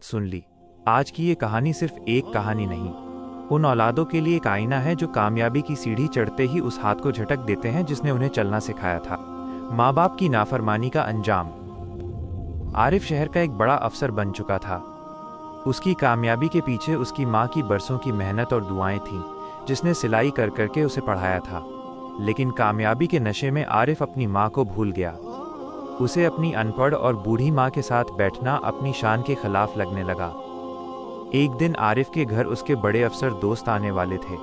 सुन ली। आज की ये कहानी सिर्फ एक कहानी नहीं, उन औलादों के लिए एक आईना है जो कामयाबी की सीढ़ी चढ़ते ही उस हाथ को झटक देते हैं जिसने उन्हें चलना सिखाया था। माँ बाप की नाफरमानी का अंजाम। आरिफ शहर का एक बड़ा अफसर बन चुका था। उसकी कामयाबी के पीछे उसकी माँ की बरसों की मेहनत और दुआएं थीं, जिसने सिलाई कर करके उसे पढ़ाया था। लेकिन कामयाबी के नशे में आरिफ अपनी माँ को भूल गया। उसे अपनी अनपढ़ और बूढ़ी माँ के साथ बैठना अपनी शान के खिलाफ लगने लगा। एक दिन आरिफ के घर उसके बड़े अफसर दोस्त आने वाले थे।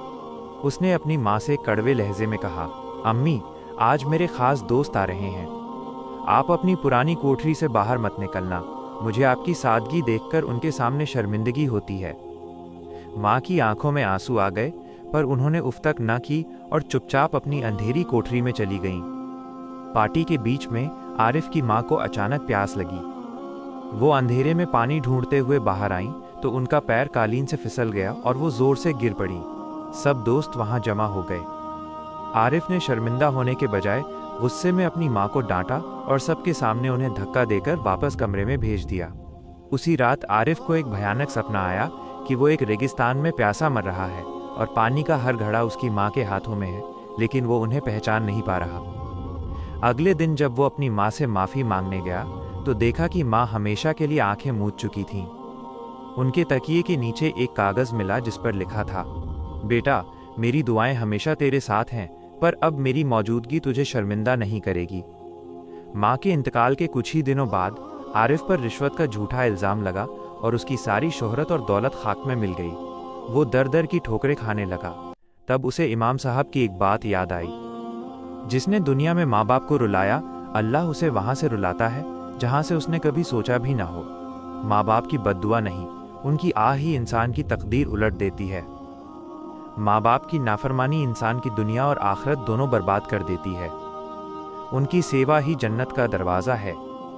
उसने अपनी माँ से कड़वे लहजे में कहा, अम्मी, आज मेरे खास दोस्त आ रहे हैं। आप अपनी पुरानी कोठरी से बाहर मत निकलना। मुझे आपकी सादगी देखकर उनके सामने शर्मिंदगी होती है। माँ की आंखों में आंसू आ गए, पर उन्होंने उफ तक न की और चुपचाप अपनी अंधेरी कोठरी में चली गईं। पार्टी के बीच में आरिफ की माँ को अचानक प्यास लगी। वो अंधेरे में पानी ढूंढते हुए बाहर आईं तो उनका पैर कालीन से फिसल गया और वो जोर से गिर पड़ी। सब दोस्त वहां जमा हो गए। आरिफ ने शर्मिंदा होने के बजाय गुस्से में अपनी माँ को डांटा और सबके सामने उन्हें धक्का देकर वापस कमरे में भेज दिया। उसी रात आरिफ को एक भयानक सपना आया कि वो एक रेगिस्तान में प्यासा मर रहा है और पानी का हर घड़ा उसकी माँ के हाथों में है, लेकिन वो उन्हें पहचान नहीं पा रहा। अगले दिन जब वो अपनी माँ से माफ़ी मांगने गया तो देखा कि माँ हमेशा के लिए आंखें मूंद चुकी थीं। उनके तकिए के नीचे एक कागज़ मिला जिस पर लिखा था, बेटा, मेरी दुआएं हमेशा तेरे साथ हैं, पर अब मेरी मौजूदगी तुझे शर्मिंदा नहीं करेगी। माँ के इंतकाल के कुछ ही दिनों बाद आरिफ पर रिश्वत का झूठा इल्ज़ाम लगा और उसकी सारी शोहरत और दौलत खाक में मिल गई। वो दर दर की ठोकरें खाने लगा। तब उसे इमाम साहब की एक बात याद आई, जिसने दुनिया में माँ बाप को रुलाया, अल्लाह उसे वहाँ से रुलाता है जहाँ से उसने कभी सोचा भी ना हो। माँ बाप की बद्दुआ नहीं, उनकी आह ही इंसान की तकदीर उलट देती है। माँ बाप की नाफरमानी इंसान की दुनिया और आखिरत दोनों बर्बाद कर देती है। उनकी सेवा ही जन्नत का दरवाज़ा है।